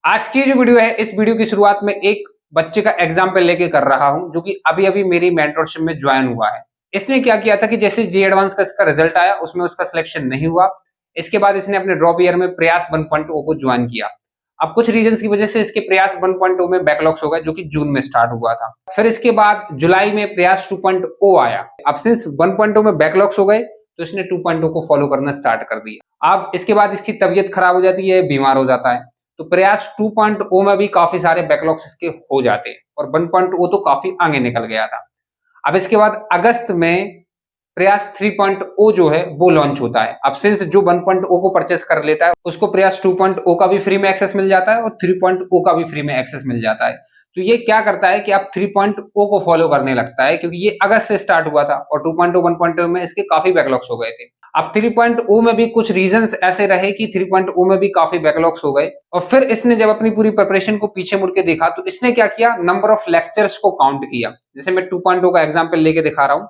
आज की जो वीडियो है, इस वीडियो की शुरुआत में एक बच्चे का एग्जाम्पल लेके कर रहा हूं, जो कि अभी अभी मेरी मेंटरशिप में ज्वाइन हुआ है। इसने क्या किया था कि जैसे जे एडवांस का इसका रिजल्ट आया, उसमें उसका सिलेक्शन नहीं हुआ। इसके बाद इसने अपने ड्रॉप ईयर में प्रयास 1.0 को ज्वाइन किया। अब कुछ रीजंस की वजह से इसके प्रयास 1.0 में बैकलॉग्स हो गए, जो कि जून में स्टार्ट हुआ था। फिर इसके बाद जुलाई में प्रयास 2.0 आया। अब सिंस 1.0 में बैकलॉग्स हो गए, तो इसने 2.0 को फॉलो करना स्टार्ट कर दिया। अब इसके बाद इसकी तबीयत खराब हो जाती है, बीमार हो जाता है। तो प्रयास 2.0 में भी काफी सारे बैकलॉग्स इसके हो जाते हैं, और 1.0 तो काफी आगे निकल गया था। अब इसके बाद अगस्त में प्रयास 3.0 जो है वो लॉन्च होता है। अब सिंस जो 1.0 को परचेस कर लेता है, उसको प्रयास 2.0 का भी फ्री में एक्सेस मिल जाता है और 3.0 का भी फ्री में एक्सेस मिल जाता है। तो ये क्या करता है कि अब 3.0 को फॉलो करने लगता है, क्योंकि ये अगस्त से स्टार्ट हुआ था और 2.0 1.0 में इसके काफी बैकलॉग्स हो गए थे। अब 3.0 में भी कुछ रीजंस ऐसे रहे कि 3.0 में भी काफी बैकलॉग्स हो गए, और फिर इसने जब अपनी पूरी प्रिपरेशन को पीछे मुड़ के देखा, तो इसने क्या किया, नंबर ऑफ लेक्चर्स को काउंट किया। जैसे मैं 2.0 का एग्जांपल लेके दिखा रहा हूं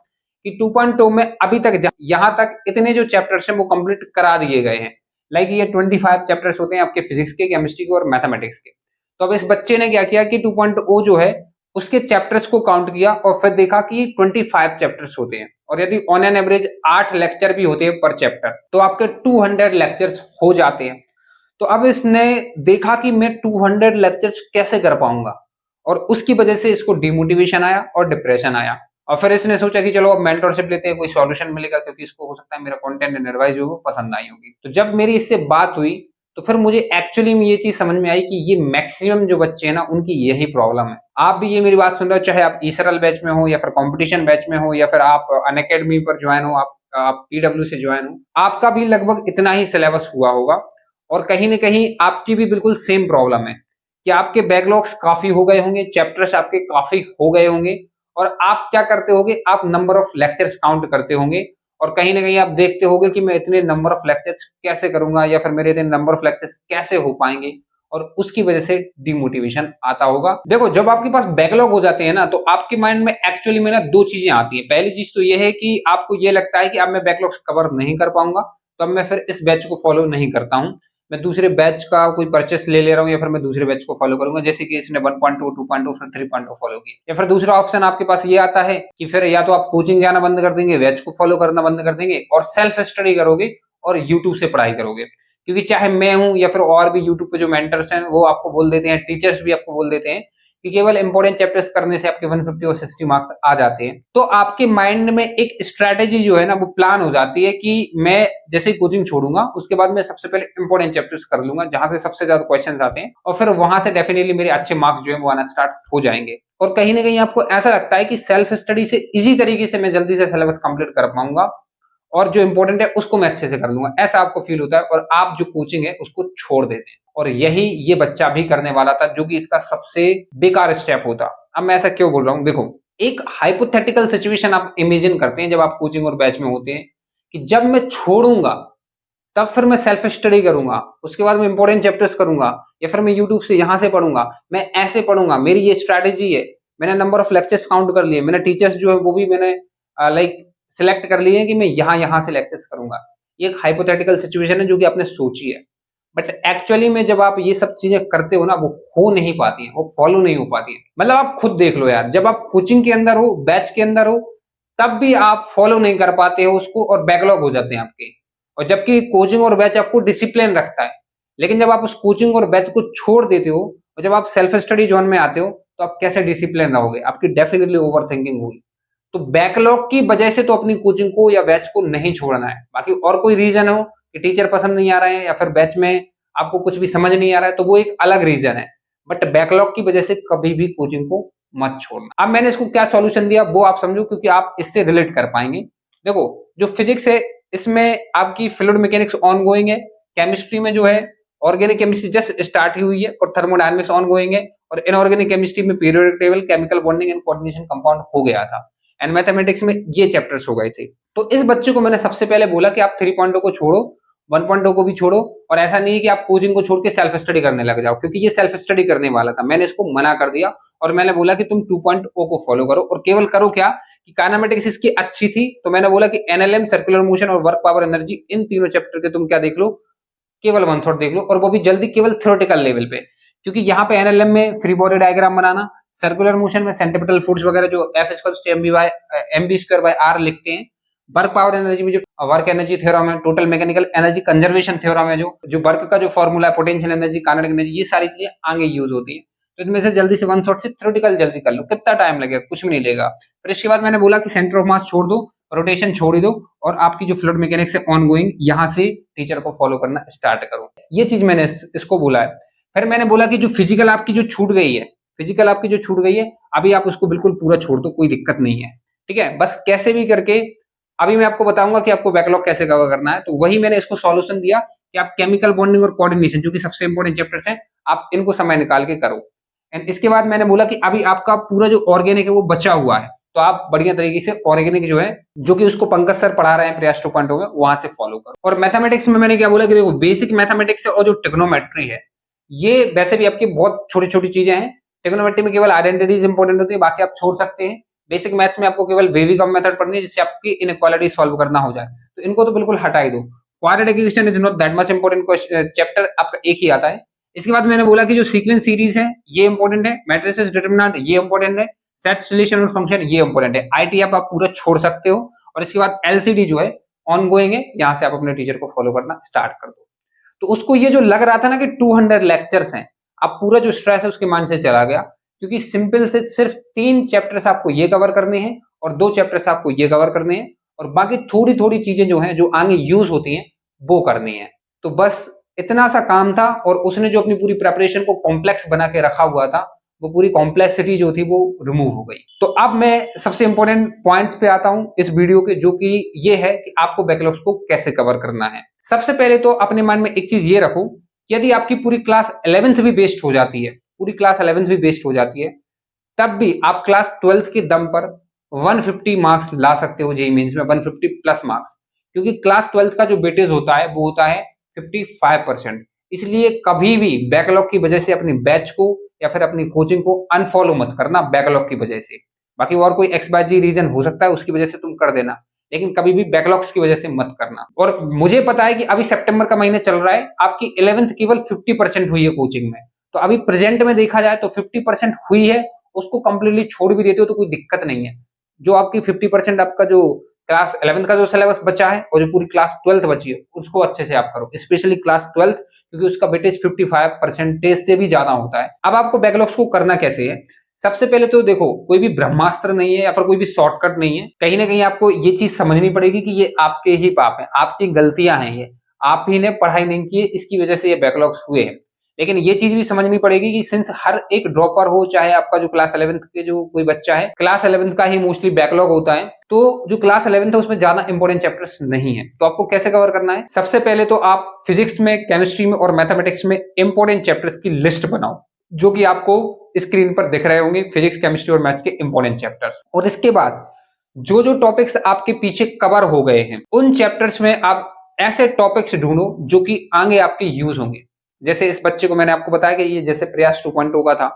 कि 2.0 में अभी तक यहां तक इतने जो चैप्टर्स हैं वो कंप्लीट करा दिए गए हैं। लाइक ये 25 चैप्टर्स होते हैं आपके फिजिक्स के, केमिस्ट्री के और मैथमेटिक्स के। तो अब इस बच्चे ने क्या किया कि 2.0 जो है उसके चैप्टर्स को काउंट किया, और फिर देखा कि 25 चैप्टर्स होते हैं, और यदि ऑन एन एवरेज 8 लेक्चर भी होते हैं पर चैप्टर, तो आपके 200 लेक्चर्स हो जाते हैं। तो अब इसने देखा कि मैं 200 लेक्चर्स कैसे कर पाऊंगा, और उसकी वजह से इसको डिमोटिवेशन आया और डिप्रेशन आया। और फिर इसने सोचा कि चलो अब मेंटरशिप लेते हैं, कोई सॉल्यूशन मिलेगा, क्योंकि इसको हो सकता है मेरा कंटेंट एंड एडवाइस जो पसंद आई होगी। तो जब मेरी इससे बात हुई, तो फिर मुझे एक्चुअली में ये चीज समझ में आई कि ये मैक्सिमम जो बच्चे हैं ना, उनकी यही प्रॉब्लम है। आप भी ये मेरी बात सुन रहे हो, चाहे आप ईसरल बैच में हो, या फिर कंपटीशन बैच में हो, या फिर आप अनअकैडमी पर ज्वाइन हो, आप पीडब्ल्यू से ज्वाइन हो, आपका भी लगभग इतना ही सिलेबस हुआ होगा। और कहीं ना कहीं आपकी भी बिल्कुल सेम प्रॉब्लम है कि आपके बैकलॉग्स काफी हो गए होंगे, चैप्टर्स आपके काफी हो गए होंगे, और आप क्या करते होगे, आप नंबर ऑफ लेक्चर्स काउंट करते होंगे, और कहीं ना कहीं आप देखते होगे कि मैं इतने नंबर ऑफ लेक्चर्स कैसे करूंगा, या फिर मेरे इतने नंबर ऑफ लेक्चर्स कैसे हो पाएंगे, और उसकी वजह से डिमोटिवेशन आता होगा। देखो, जब आपके पास बैकलॉग हो जाते हैं ना, तो आपके माइंड में एक्चुअली में ना दो चीजें आती हैं। पहली चीज तो यह है कि आपको ये लगता है कि अब मैं बैकलॉग्स कवर नहीं कर पाऊंगा, तो अब मैं फिर इस बैच को फॉलो नहीं करता हूं, मैं दूसरे बैच का कोई परचेस ले ले रहा हूँ, या फिर मैं दूसरे बैच को फॉलो करूंगा, जैसे कि इसने 1.2 2.2 फिर 3.0 फॉलो किया। या फिर दूसरा ऑप्शन आपके पास ये आता है कि फिर या तो आप कोचिंग जाना बंद कर देंगे, बैच को फॉलो करना बंद कर देंगे, और सेल्फ स्टडी करोगे और यूट्यूब से पढ़ाई करोगे। क्योंकि चाहे मैं हूं या फिर और भी यूट्यूब पे जो मेंटर्स हैं, वो आपको बोल देते हैं, टीचर्स भी आपको बोल देते हैं कि केवल इंपॉर्टेंट चैप्टर्स करने से आपके 150 और 60 मार्क्स आ जाते हैं। तो आपके माइंड में एक स्ट्रेटेजी जो है ना, वो प्लान हो जाती है कि मैं जैसे ही कोचिंग छोड़ूंगा, उसके बाद मैं सबसे पहले इंपॉर्टेंट चैप्टर्स कर लूंगा, जहां से सबसे ज्यादा क्वेश्चंस आते हैं, और फिर वहां से डेफिनेटली मेरे अच्छे मार्क्स जो है वो आना स्टार्ट हो जाएंगे। और कहीं ना कहीं आपको ऐसा लगता है कि सेल्फ स्टडी से इजी तरीके से मैं जल्दी से सिलेबस कंप्लीट कर पाऊंगा, और जो इंपॉर्टेंट है उसको मैं अच्छे से कर लूंगा, ऐसा आपको फील होता है, और आप जो कोचिंग है उसको छोड़ देते हैं। और यही ये बच्चा भी करने वाला था, जो कि इसका सबसे बेकार स्टेप होता। अब मैं ऐसा क्यों बोल रहा हूं, देखो, एक हाइपोथेटिकल सिचुएशन आप इमेजिन करते हैं जब आप कोचिंग और बैच में होते हैं, कि जब मैं छोड़ूंगा तब फिर मैं सेल्फ स्टडी करूंगा, उसके बाद मैं इंपॉर्टेंट चैप्टर्स करूंगा, या फिर मैं यूट्यूब से यहां से पढ़ूंगा, मैं ऐसे पढ़ूंगा, मेरी ये स्ट्रैटेजी है। मैंने नंबर ऑफ लेक्चर्स काउंट कर लिए, मैंने टीचर्स जो है वो भी मैंने लाइक सिलेक्ट कर लिए हैं कि मैं यहां से लेक्चर्स करूंगा। ये एक हाइपोथेटिकल सिचुएशन है जो कि आपने सोची है, बट एक्चुअली में जब आप ये सब चीजें करते हो ना, वो हो नहीं पाती है, वो फॉलो नहीं हो पाती है। मतलब आप खुद देख लो यार, जब आप कोचिंग के अंदर हो, बैच के अंदर हो, तब भी आप फॉलो नहीं कर पाते हो उसको, और बैकलॉग हो जाते हैं आपके। और जबकि कोचिंग और बैच आपको डिसिप्लिन रखता है, लेकिन जब आप उस कोचिंग और बैच को छोड़ देते हो, और जब आप सेल्फ स्टडी जोन में आते हो, तो आप कैसे डिसिप्लिन रहोगे, आपकी डेफिनेटली ओवर थिंकिंग होगी। तो बैकलॉग की वजह से तो अपनी कोचिंग को या बैच को नहीं छोड़ना है। बाकी और कोई रीजन हो कि टीचर पसंद नहीं आ रहे हैं, या फिर बैच में आपको कुछ भी समझ नहीं आ रहा है, तो वो एक अलग रीजन है। बट बैकलॉग की वजह से कभी भी कोचिंग को मत छोड़ना। अब मैंने इसको क्या सॉल्यूशन दिया वो आप समझो, क्योंकि आप इससे रिलेट कर पाएंगे। देखो, जो फिजिक्स है, इसमें आपकी फ्लूइड मैकेनिक्स ऑन गोइंग है। केमिस्ट्री में जो है, ऑर्गेनिक केमिस्ट्री जस्ट स्टार्ट ही हुई है, और थर्मोडायनेमिक्स ऑन गोइंग है। और इनऑर्गेनिक केमिस्ट्री में periodic table, chemical bonding and coordination compound हो गया था। एंड मैथमेटिक्स में ये चैप्टर्स हो गए थे। तो इस बच्चे को मैंने सबसे पहले बोला कि आप 3.0 को छोड़ो, 1.0 को भी छोड़ो, और ऐसा नहीं है कि आप कोचिंग को छोड़ के सेल्फ स्टडी करने लग जाओ, क्योंकि ये सेल्फ स्टडी करने वाला था। मैंने इसको मना कर दिया, और मैंने बोला कि तुम 2.0 को फॉलो करो, और केवल करो क्या कि काइनेमेटिक्स इसकी अच्छी थी, तो मैंने बोला कि एनएलएम, सर्कुलर मोशन और वर्क पावर एनर्जी, इन तीनों चैप्टर के तुम क्या देख लो, केवल वन शॉट देख लो, और वो भी जल्दी, केवल थ्योरेटिकल लेवल पे। क्योंकि यहाँ पे एनएलएम में फ्री बॉडी डायग्राम बनाना, सर्कुलर मोशन में सेंट्रीपिटल फोर्स वगैरह जो F=mv/r लिखते हैं, वर्क पावर एनर्जी में जो वर्क एनर्जी थ्योरम है, total mechanical energy conservation theorem है, जो वर्क का जो फॉर्मूला है, पोटेंशियल एनर्जी, काइनेटिक एनर्जी, ये सारी चीजें आगे यूज होती है। तो इनमें से जल्दी से वन शॉट से थ्योरेटिकल जल्दी कर लो, कितना टाइम लगेगा, कुछ भी नहीं लगेगा। फिर इसके बाद मैंने बोला कि सेंटर ऑफ मास छोड़ दो, रोटेशन छोड़ ही दो, और आपकी जो फ्लूइड मैकेनिक्स है ऑन गोइंग, यहाँ से टीचर को फॉलो करना स्टार्ट करो। ये चीज मैंने इसको बोला है। फिर मैंने बोला कि जो फिजिकल आपकी जो छूट गई है, फिजिकल आपकी जो छूट गई है, अभी आप उसको बिल्कुल पूरा छोड़ दो, कोई दिक्कत नहीं है, ठीक है। बस कैसे भी करके अभी मैं आपको बताऊंगा कि आपको बैकलॉग कैसे कवर करना है। तो वही मैंने इसको सॉल्यूशन दिया कि आप केमिकल बॉन्डिंग और कोऑर्डिनेशन, जो कि सबसे इंपॉर्टेंट चैप्टर्स हैं, आप इनको समय निकाल के करो। एंड इसके बाद मैंने बोला कि अभी आपका पूरा जो ऑर्गेनिक है वो बचा हुआ है, तो आप बढ़िया तरीके से ऑर्गेनिक जो है, जो कि उसको पंकज सर पढ़ा रहे हैं प्रयास 2.0 में, वहां से फॉलो करो। और मैथमेटिक्स में मैंने क्या बोला कि देखो, बेसिक मैथमेटिक्स और जो ट्रिग्नोमेट्री है, ये वैसे भी आपकी बहुत छोटी छोटी चीजें हैं। ट्रिग्नोमेट्री में केवल आइडेंटिटीज इंपॉर्टेंट होती है, बाकी आप छोड़ सकते हैं। बेसिक मैथ्स में आपको केवल वेविकम मेथड पढ़नी है, जिससे आपकी इनइक्वालिटी सॉल्व करना हो जाए, तो इनको तो बिल्कुल हटा ही दो। Quadratic equation is not that much important chapter, आपका एक ही आता है। इसके बाद मैंने बोला कि जो सीक्वेंस सीरीज है ये इंपॉर्टेंट है, मैट्रिसेस डिटरमिनेंट ये इंपॉर्टेंट है, सेट्स रिलेशन और फंक्शन ये इंपॉर्टेंट है। आईटीएफ आप पूरा छोड़ सकते हो। और इसके बाद एलसीडी जो है ऑन गोइंग है, यहाँ से आप अपने टीचर को फॉलो करना स्टार्ट कर दो। तो उसको ये जो लग रहा था ना कि 200 लेक्चर्स हैं, अब पूरा जो स्ट्रेस है उसके माइंड से चला गया, क्योंकि सिंपल से सिर्फ 3 चैप्टर्स आपको ये कवर करने हैं और 2 चैप्टर्स आपको ये कवर करने हैं, और बाकी थोड़ी थोड़ी चीजें जो हैं, जो आगे यूज होती हैं, वो करनी है। तो बस इतना सा काम था। और उसने जो अपनी पूरी प्रिपरेशन को कॉम्प्लेक्स बना के रखा हुआ था, वो पूरी कॉम्प्लेक्सिटी जो थी वो रिमूव हो गई। तो अब मैं सबसे इंपॉर्टेंट पॉइंट्स पे आता हूं इस वीडियो के, जो कि ये है कि आपको बैकलॉग्स को कैसे कवर करना है। सबसे पहले तो अपने माइंड में एक चीज ये रखो, यदि आपकी पूरी क्लास 11th भी बेस्ड हो जाती है, पूरी क्लास 11th भी बेस्ड हो जाती है, तब भी आप क्लास 12th के दम पर 150 मार्क्स ला सकते हो जेईई मेंस में, 150 प्लस मार्क्स। क्योंकि क्लास 12th का जो वेटेज होता है वो होता है 55%। इसलिए कभी भी बैकलॉग की वजह से अपनी बैच को या फिर अपनी कोचिंग को अनफॉलो मत करना बैकलॉग की वजह से। बाकी और कोई XYZ रीजन हो सकता है, उसकी वजह से तुम कर देना, लेकिन कभी भी बैकलॉग्स की वजह से मत करना। और मुझे पता है कि अभी सितंबर का महीना चल रहा है, आपकी 11th केवल 50% हुई है कोचिंग में, तो अभी प्रेजेंट में देखा जाए तो 50% हुई है, उसको कंप्लीटली छोड़ भी देते हो तो कोई दिक्कत नहीं है। जो आपकी 50% आपका जो क्लास 11th का जो सिलेबस बचा है और जो पूरी क्लास 12th बची है, उसको अच्छे से आप करो, स्पेशली क्लास 12th, क्योंकि उसका वेटेज 55% से भी ज्यादा होता है। अब आपको बैकलॉग्स को करना कैसे है? सबसे पहले तो देखो, कोई भी ब्रह्मास्त्र नहीं है या फिर कोई भी शॉर्टकट नहीं है। कहीं ना कहीं आपको ये चीज समझनी पड़ेगी कि ये आपके ही पाप है, आपकी गलतियां हैं, ये आप ही ने पढ़ाई नहीं की है, इसकी वजह से ये बैकलॉग्स हुए हैं। लेकिन ये चीज भी समझनी पड़ेगी कि सिंस हर एक ड्रॉपर हो, चाहे आपका जो क्लास 11th के जो कोई बच्चा है, क्लास 11th का ही मोस्टली बैकलॉग होता है, तो जो क्लास 11th है उसमें ज्यादा इंपॉर्टेंट चैप्टर्स नहीं है। तो आपको कैसे कवर करना है? सबसे पहले तो आप फिजिक्स में, केमिस्ट्री में और मैथमेटिक्स में इंपॉर्टेंट चैप्टर्स की लिस्ट बनाओ, जो कि आपको स्क्रीन पर दिख रहे होंगे, फिजिक्स, केमिस्ट्री और मैथ्स के इंपॉर्टेंट चैप्टर्स। और इसके बाद जो जो टॉपिक्स आपके पीछे कवर हो गए हैं, उन चैप्टर्स में आप ऐसे टॉपिक्स ढूंढो जो कि आगे आपके यूज होंगे। जैसे इस बच्चे को मैंने आपको बताया कि ये जैसे प्रयास 2.0 का था,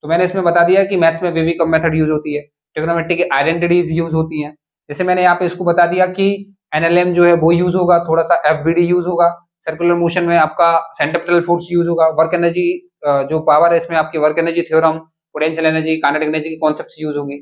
तो मैंने इसमें बता दिया कि मैथ्स में वेविकम मेथड यूज होती है, ट्रिग्नोमेट्री की आइडेंटिटीज यूज होती हैं। जैसे मैंने यहाँ पे इसको बता दिया कि एनएलएम जो है वो यूज होगा, थोड़ा सा एफबीडी यूज होगा, सर्कुलर मोशन में आपका सेंट्रीपिटल फोर्स यूज होगा, वर्क एनर्जी जो पावर है इसमें आपकी work energy theorem, potential energy, kinetic energy के कॉन्सेप्ट्स यूज होंगे।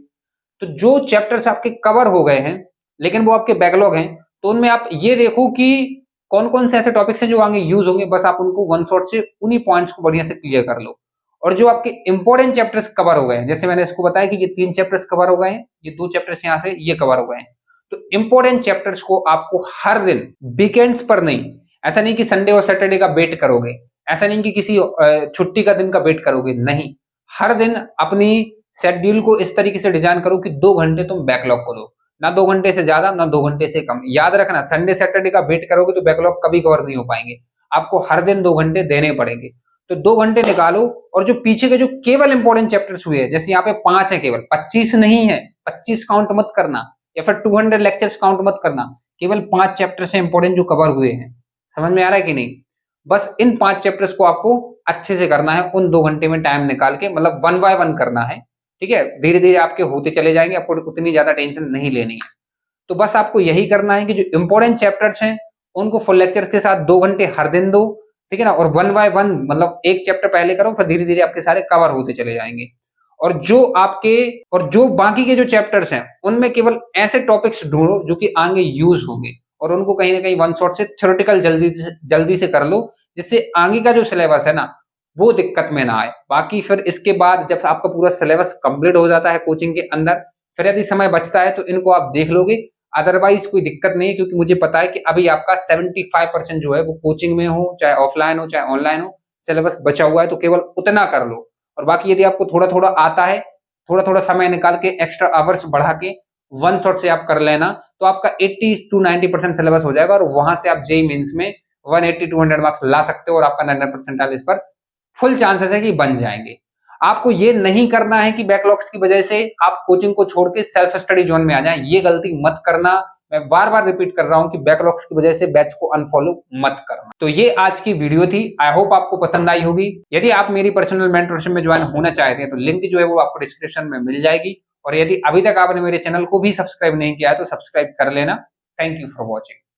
तो जो चैप्टर्स आपके कवर हो गए हैं लेकिन वो आपके बैकलॉग हैं, तो उनमें आप ये देखो कि कौन कौन से ऐसे टॉपिक्स हैं जो आगे यूज होंगे, बस आप उनको वन शॉट से उन्हीं पॉइंट्स को बढ़िया से क्लियर कर लो। और जो आपके इंपॉर्टेंट चैप्टर्स कवर हो गए हैं, जैसे मैंने इसको बताया कि ये 3 चैप्टर्स कवर हो गए हैं, ये 2 चैप्टर्स यहाँ से ये कवर हो गए हैं, तो इंपॉर्टेंट चैप्टर्स को आपको हर दिन, वीकेंड्स पर नहीं, ऐसा नहीं कि संडे और सैटरडे का वेट करोगे, ऐसा नहीं कि किसी छुट्टी का दिन का वेट करोगे, नहीं, हर दिन अपनी शेड्यूल को इस तरीके से डिजाइन करो कि 2 घंटे तुम बैकलॉग को दो, ना 2 घंटे से ज्यादा ना 2 घंटे से कम। याद रखना, संडे सैटरडे का वेट करोगे तो बैकलॉग कभी कवर नहीं हो पाएंगे, आपको हर दिन 2 घंटे देने पड़ेंगे। तो 2 घंटे निकालो और जो पीछे के जो केवल इंपॉर्टेंट चैप्टर्स हुए हैं, जैसे यहाँ पे 5 है, केवल 25 नहीं है, 25 काउंट मत करना, या फिर 200 लेक्चर्स काउंट मत करना, केवल 5 चैप्टर्स हैं इंपॉर्टेंट जो कवर हुए हैं। समझ में आ रहा है कि नहीं? बस इन 5 चैप्टर्स को आपको अच्छे से करना है, उन 2 घंटे में टाइम निकाल के, मतलब 1 बाय 1 करना है, ठीक है। धीरे धीरे आपके होते चले जाएंगे, आपको उतनी ज्यादा टेंशन नहीं लेनी है। तो बस आपको यही करना है कि जो इंपॉर्टेंट चैप्टर्स हैं उनको फुल लेक्चर्स के साथ 2 घंटे हर दिन दो, ठीक है ना। और वन बाय वन मतलब एक चैप्टर पहले करो, फिर धीरे धीरे आपके सारे कवर होते चले जाएंगे। और जो बाकी के जो चैप्टर्स हैं उनमें केवल ऐसे टॉपिक्स ढूंढो जो कि आगे यूज होंगे, और उनको कहीं ना कहीं वन शॉट से थ्योरेटिकल जल्दी से कर लो, जिससे आगे का जो सिलेबस है ना वो दिक्कत में ना आए। बाकी फिर इसके बाद जब आपका पूरा सिलेबस कंप्लीट हो जाता है कोचिंग के अंदर, फिर यदि समय बचता है तो इनको आप देख लोगे, अदरवाइज कोई दिक्कत नहीं है, क्योंकि मुझे पता है कि अभी आपका 75% जो है वो कोचिंग में हो, चाहे ऑफलाइन हो चाहे ऑनलाइन हो, सिलेबस बचा हुआ है, तो केवल उतना कर लो। और बाकी यदि आपको थोड़ा थोड़ा आता है, थोड़ा थोड़ा समय निकाल के एक्स्ट्रा आवर्स बढ़ा के वन शॉट से आप कर लेना, तो आपका 80 to 90% सिलेबस हो जाएगा, और वहां से आप जेईई मेंस में 180 200 मार्क्स ला सकते हो, और आपका 90% इस पर फुल चांसेस है कि बन जाएंगे। आपको ये नहीं करना है कि बैकलॉग्स की वजह से आप कोचिंग को छोड़ के सेल्फ स्टडी जोन में आ जाएं, ये गलती मत करना। मैं बार बार रिपीट कर रहा हूं कि बैकलॉग्स की वजह से बैच को अनफॉलो मत करना। तो ये आज की वीडियो थी, आई होप आपको पसंद आई होगी। यदि आप मेरी पर्सनल मेंटरशिप में ज्वाइन होना चाहते हैं तो लिंक जो है वो आपको डिस्क्रिप्शन में मिल जाएगी, और यदि अभी तक आपने मेरे चैनल को भी सब्सक्राइब नहीं किया है तो सब्सक्राइब कर लेना। Thank you for watching.